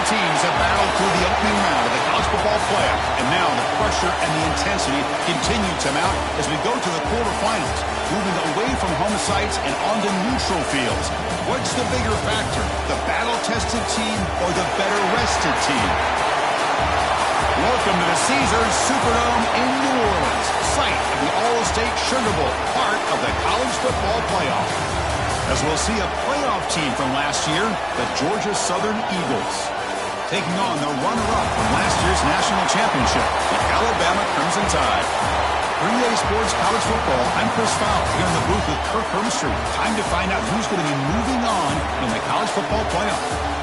teams have battled through the opening round of the college football playoff, and now the pressure and the intensity continue to mount as we go to the quarterfinals, moving away from home sites and onto neutral fields. What's the bigger factor, the battle-tested team or the better-rested team? Welcome to the Caesars Superdome in New Orleans, site of the All-State Sugar Bowl, part of the college football playoff. As we'll see a playoff team from last year, the Georgia Southern Eagles, taking on the runner-up from last year's national championship, the Alabama Crimson Tide. 3A Sports College Football, I'm Chris Fowler, here in the booth with Kirk Hermstreet. Time to find out who's going to be moving on in the college football playoff.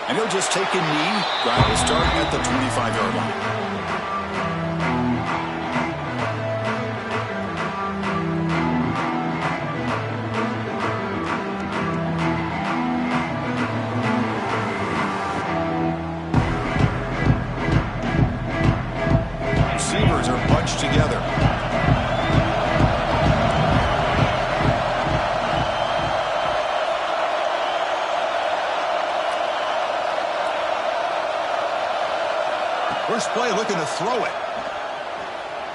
And he'll just take a knee. Drive will start at the 25-yard line. Receivers are bunched together. First play, looking to throw it.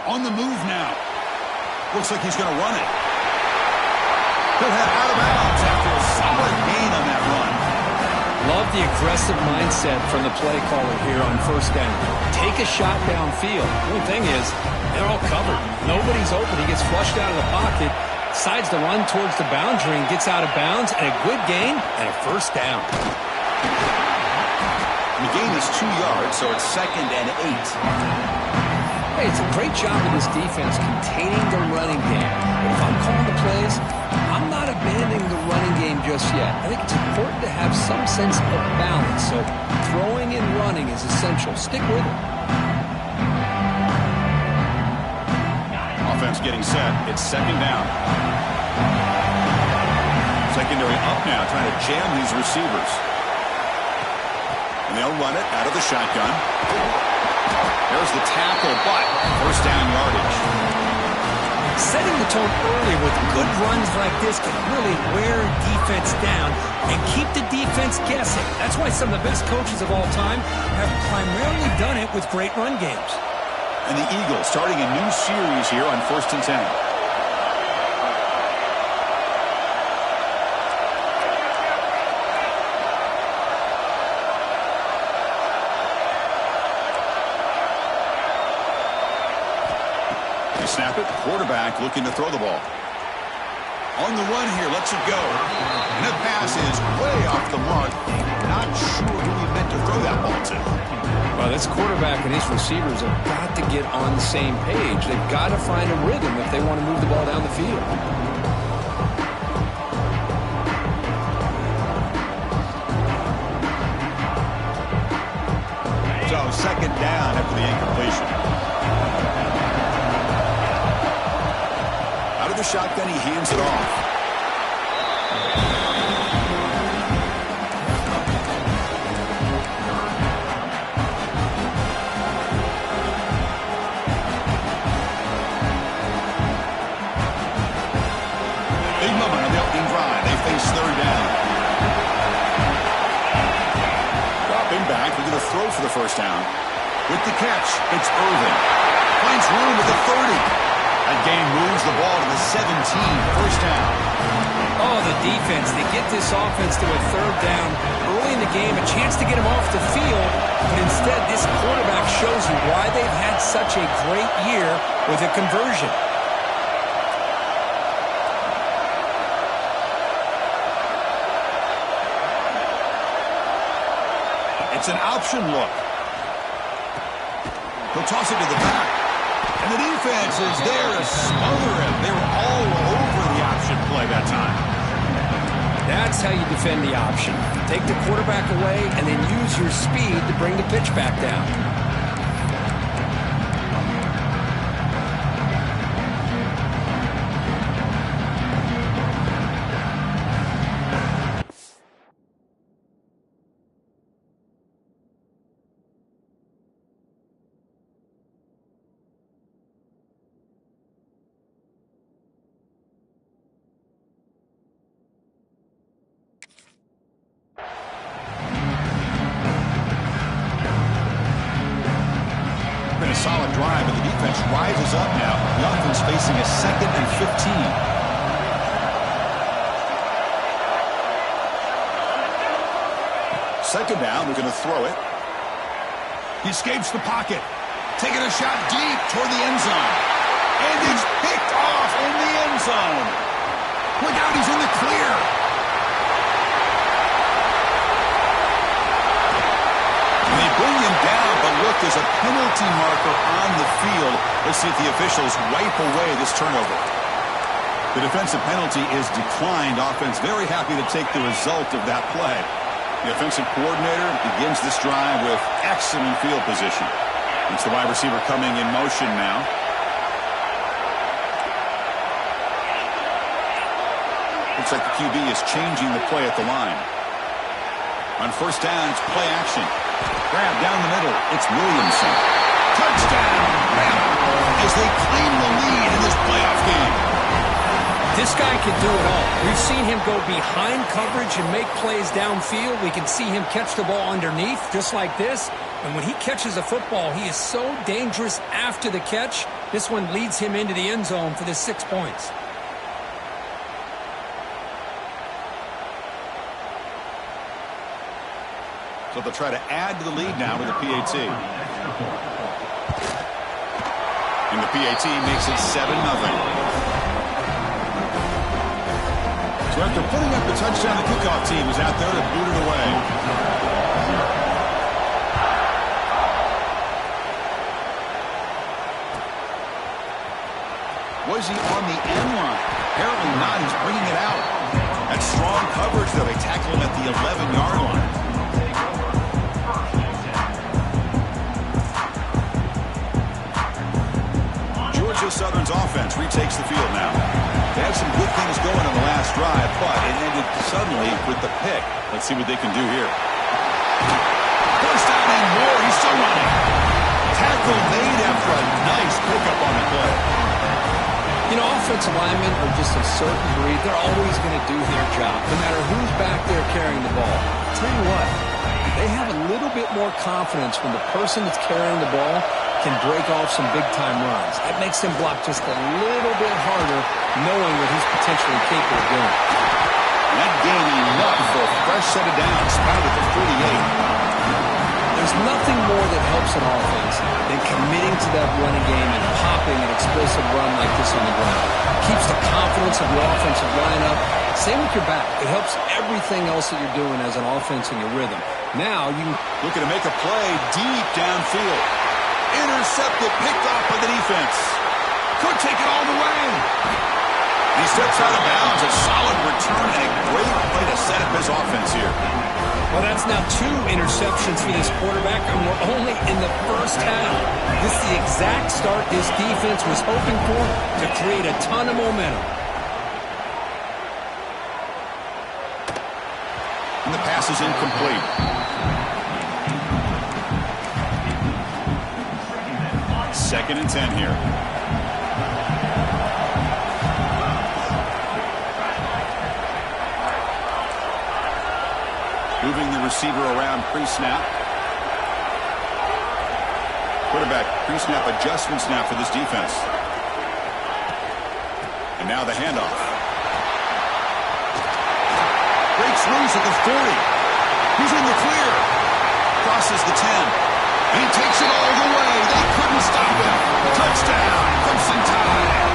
On the move now. Looks like he's going to run it. He'll head out of bounds after a solid gain on that run. Love the aggressive mindset from the play caller here on first down. Take a shot downfield. The only thing is, they're all covered. Nobody's open. He gets flushed out of the pocket, decides to run towards the boundary and gets out of bounds, and a good gain and a first down. The gain is 2 yards, so it's 2nd and 8. Hey, it's a great job of this defense containing the running game. But if I'm calling the plays, I'm not abandoning the running game just yet. I think it's important to have some sense of balance. So throwing and running is essential. Stick with it. Offense getting set. It's 2nd down. Secondary up now, trying to jam these receivers. And they'll run it out of the shotgun. There's the tackle, but first down yardage. Setting the tone early with good runs like this can really wear defense down and keep the defense guessing. That's why some of the best coaches of all time have primarily done it with great run games. And the Eagles starting a new series here on 1st and 10. Snap it. Quarterback looking to throw the ball. On the run here. Lets it go. And the pass is way off the mark. Not sure who he meant to throw that ball to. Well, this quarterback and his receivers have got to get on the same page. They've got to find a rhythm if they want to move the ball down the field. So 2nd down after the incompletion. The shotgun, he hands it off. Big moment on the opening drive. They face 3rd down. Dropping back, looking to throw for the first down. With the catch, it's Irvin. Finds room at the 30. That game moves the ball to the 17, first down. Oh, the defense. They get this offense to a 3rd down early in the game, a chance to get him off the field, but instead this quarterback shows you why they've had such a great year with a conversion. It's an option look. He'll toss it to the back. And the defense is there to smother him. They were all over the option play that time. That's how you defend the option. Take the quarterback away and then use your speed to bring the pitch back down. A solid drive, and the defense rises up now. The offense facing a 2nd and 15. Second down, they're going to throw it. He escapes the pocket, taking a shot deep toward the end zone. And it's picked off in the end zone. Look out, he's in the clear. And they bring him down, but look, there's a penalty marker on the field. Let's see if the officials wipe away this turnover. The defensive penalty is declined. Offense very happy to take the result of that play. The offensive coordinator begins this drive with excellent field position. It's the wide receiver coming in motion now. Looks like the QB is changing the play at the line. On first down, it's play action. Grab down the middle. It's Williamson. Touchdown! As they claim the lead in this playoff game. This guy can do it all. We've seen him go behind coverage and make plays downfield. We can see him catch the ball underneath, just like this. And when he catches a football, he is so dangerous after the catch. This one leads him into the end zone for the 6 points. So they'll try to add to the lead now with the PAT. And the PAT makes it 7-0. So after putting up the touchdown, the kickoff team is out there to boot it away. Was he on the end line? Apparently not. He's bringing it out. That's strong coverage, though. They tackle him at the 11-yard line. Southern's offense retakes the field now. They had some good things going on the last drive, but it ended suddenly with the pick. Let's see what they can do here. First down and more. He's still running. Tackle made after a nice pickup on the play. You know, offensive linemen are just a certain breed. They're always going to do their job, no matter who's back there carrying the ball. I'll tell you what, they have a little bit more confidence when the person that's carrying the ball can break off some big-time runs. That makes him block just a little bit harder, knowing what he's potentially capable of doing. That gained enough for a fresh set of downs, spotted at the 48. There's nothing more that helps an offense than committing to that running game and popping an explosive run like this on the ground. It keeps the confidence of the offensive lineup. Same with your back. It helps everything else that you're doing as an offense in your rhythm. Now you looking to make a play deep downfield. Intercepted, picked off by the defense. Could take it all the way. He steps out of bounds. A solid return and a great way to set up his offense here. Well, that's now 2 interceptions for this quarterback, and we're only in the first half. This is the exact start this defense was hoping for to create a ton of momentum. And the pass is incomplete. Second and 10 here. Moving the receiver around pre-snap. Quarterback pre-snap adjustment snap for this defense. And now the handoff. Breaks loose at the 40. He's in the clear. Crosses the 10. And he takes it all the way. They couldn't stop him. Touchdown, Crimson Tide.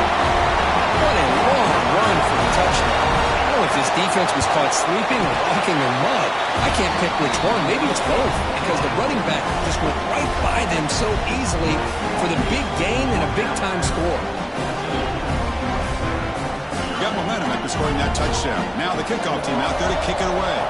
What a long run for the touchdown. I don't know if this defense was caught sleeping or walking in mud. I can't pick which one. Maybe it's both, because the running back just went right by them so easily for the big gain and a big-time score. Got momentum after scoring that touchdown. Now the kickoff team out there to kick it away.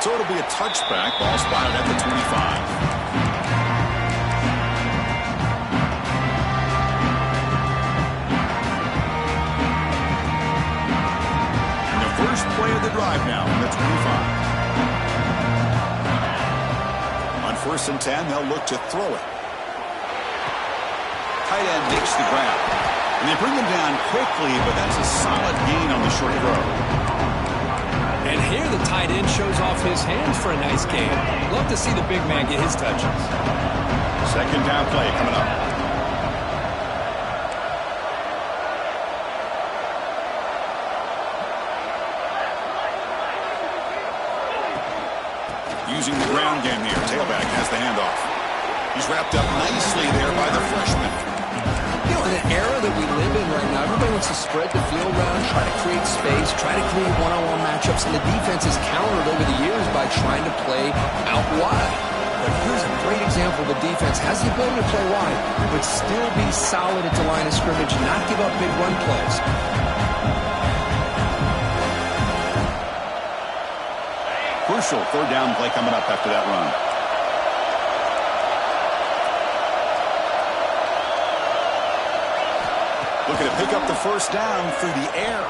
So it'll be a touchback. Ball spotted at the 25. First play of the drive now from the 25. On 1st and 10, they'll look to throw it. Tight end makes the grab. And they bring him down quickly, but that's a solid gain on the short throw. And here the tight end shows off his hands for a nice gain. Love to see the big man get his touches. Second down play coming up. Using the ground game here. Tailback has the handoff. He's wrapped up nicely there by the freshman. You know, in an era that we live in right now, everybody wants to spread the field around, try to create space, try to create one-on-one matchups, and the defense has countered over the years by trying to play out wide. But here's a great example of a defense has the ability to play wide, but still be solid at the line of scrimmage, not give up big run plays. Crucial third down play coming up after that run. Looking to pick up the first down through the air.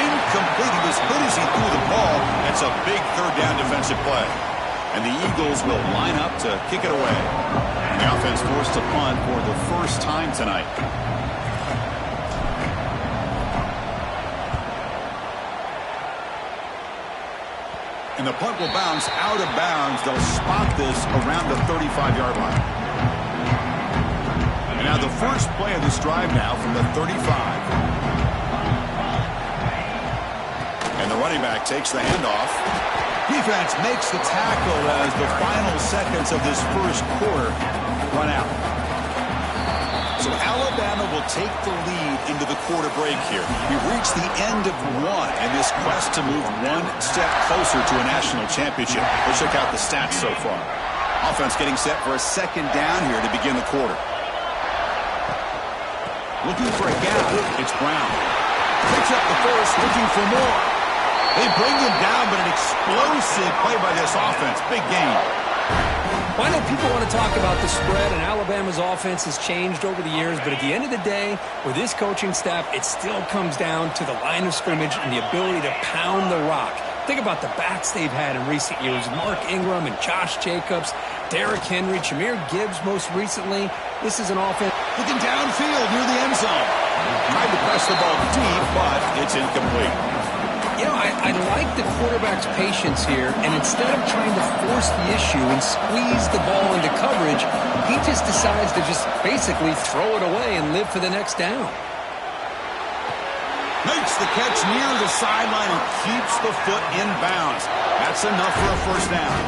Incomplete. He was hit as he threw the ball. That's a big third down defensive play. And the Eagles will line up to kick it away. And the offense forced to punt for the first time tonight. And the punt will bounce out of bounds. They'll spot this around the 35-yard line. And now the first play of this drive now from the 35. And the running back takes the handoff. Defense makes the tackle as the final seconds of this first quarter run out. So Alabama will take the lead into the quarter break here. We've reached the end of one in this quest to move one step closer to a national championship. Let's check out the stats so far. Offense getting set for a second down here to begin the quarter. Looking for a gap. It's Brown. Picks up the first, looking for more. They bring him down, but an explosive play by this offense. Big game. Well, I know people want to talk about the spread, and Alabama's offense has changed over the years, but at the end of the day, with this coaching staff, it still comes down to the line of scrimmage and the ability to pound the rock. Think about the backs they've had in recent years. Mark Ingram and Josh Jacobs, Derrick Henry, Jahmyr Gibbs most recently. This is an offense. Looking downfield near the end zone. Tried to press the ball deep, but it's incomplete. You know, I like the quarterback's patience here, and instead of trying to force the issue and squeeze the ball into coverage, he just decides to just basically throw it away and live for the next down. Makes the catch near the sideline and keeps the foot in bounds. That's enough for a first down.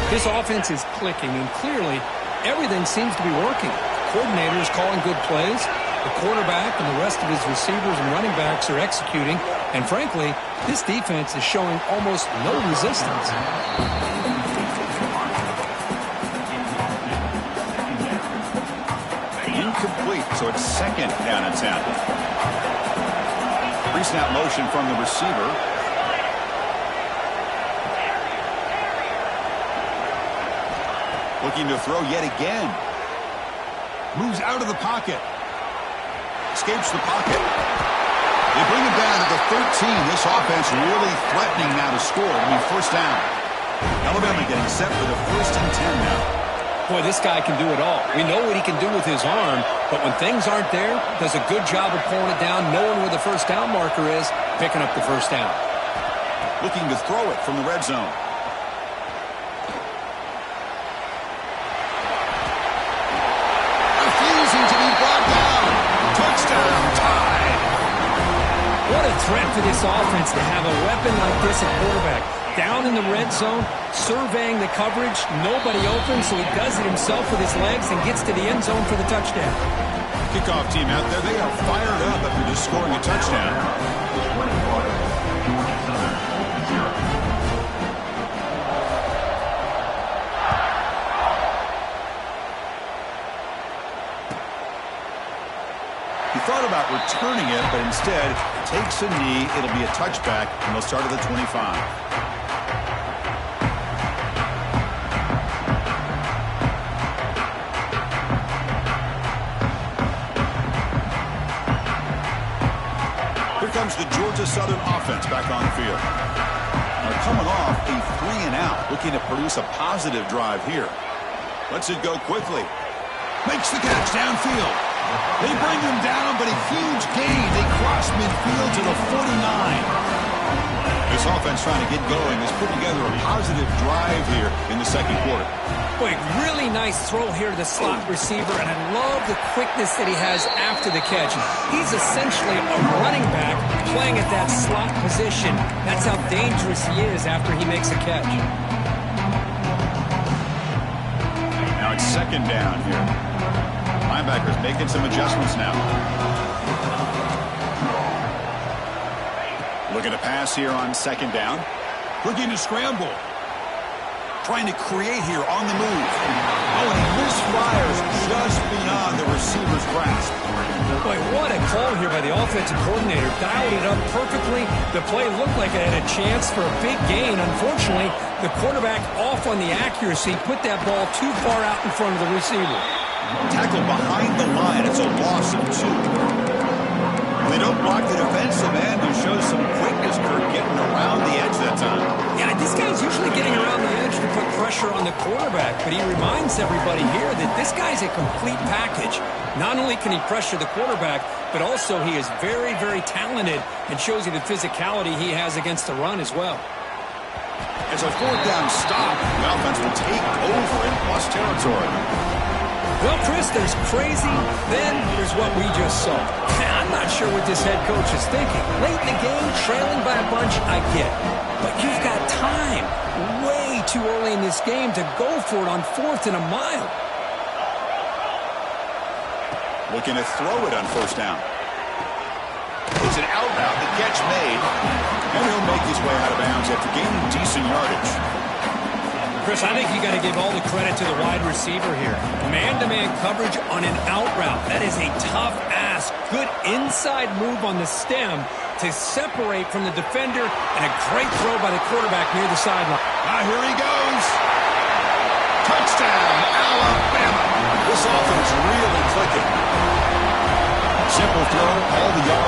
This offense is clicking, and clearly everything seems to be working. Coordinator is calling good plays. The quarterback and the rest of his receivers and running backs are executing. And frankly, this defense is showing almost no resistance. Incomplete, so it's second down and 10. Pre-snap motion from the receiver. Looking to throw yet again. Moves out of the pocket. Escapes the pocket. They bring him down to the 13. This offense really threatening now to score. It'll be first down. Alabama getting set for the 1st and 10 now. Boy, this guy can do it all. We know what he can do with his arm, but when things aren't there, does a good job of pulling it down, knowing where the first down marker is, picking up the first down. Looking to throw it from the red zone. Refusing to be brought down. Touchdown, tied. What a threat for this offense to have a weapon like this at quarterback. Down in the red zone, surveying the coverage, nobody open, so he does it himself with his legs and gets to the end zone for the touchdown. Kickoff team out there, they are fired up after just scoring a touchdown. He thought about returning it, but instead takes a knee. It'll be a touchback, and they'll start at the 25. Here comes the Georgia Southern offense back on the field. Now coming off a 3-and-out, looking to produce a positive drive here. Lets it go quickly. Makes the catch downfield. They bring him down, but a huge gain. They cross midfield to the 49. This offense trying to get going has put together a positive drive here in the second quarter. Boy, really nice throw here to the slot receiver, and I love the quickness that he has after the catch. He's essentially a running back playing at that slot position. That's how dangerous he is after he makes a catch. Now it's second down here. Linebackers making some adjustments now. Looking to pass here on second down. Looking to scramble. Trying to create here on the move. Oh, and he misfires just beyond the receiver's grasp. Boy, what a call here by the offensive coordinator. Dialed it up perfectly. The play looked like it had a chance for a big gain. Unfortunately, the quarterback off on the accuracy, put that ball too far out in front of the receiver. Tackled behind the line. It's a loss of 2. They don't block the defensive end, who shows some quickness, Kirk, getting around the edge that time. Yeah, this guy's usually getting around the edge to put pressure on the quarterback, but he reminds everybody here that this guy's a complete package. Not only can he pressure the quarterback, but also he is very, very talented and shows you the physicality he has against the run as well. It's a fourth down stop. The offense will take over in plus territory. Well, Chris, there's crazy, then there's what we just saw. I'm not sure what this head coach is thinking. Late in the game, trailing by a bunch, I get. But you've got time, way too early in this game, to go for it on 4th and a mile. Looking to throw it on first down. It's an out route, the catch made, and he'll make his way out of bounds after gaining decent yardage. Chris, I think you got to give all the credit to the wide receiver here. Man-to-man coverage on an out route. That is a tough ask. Good inside move on the stem to separate from the defender, and a great throw by the quarterback near the sideline. Here he goes. Touchdown, Alabama. This offense really clicking. Simple throw, all the yards.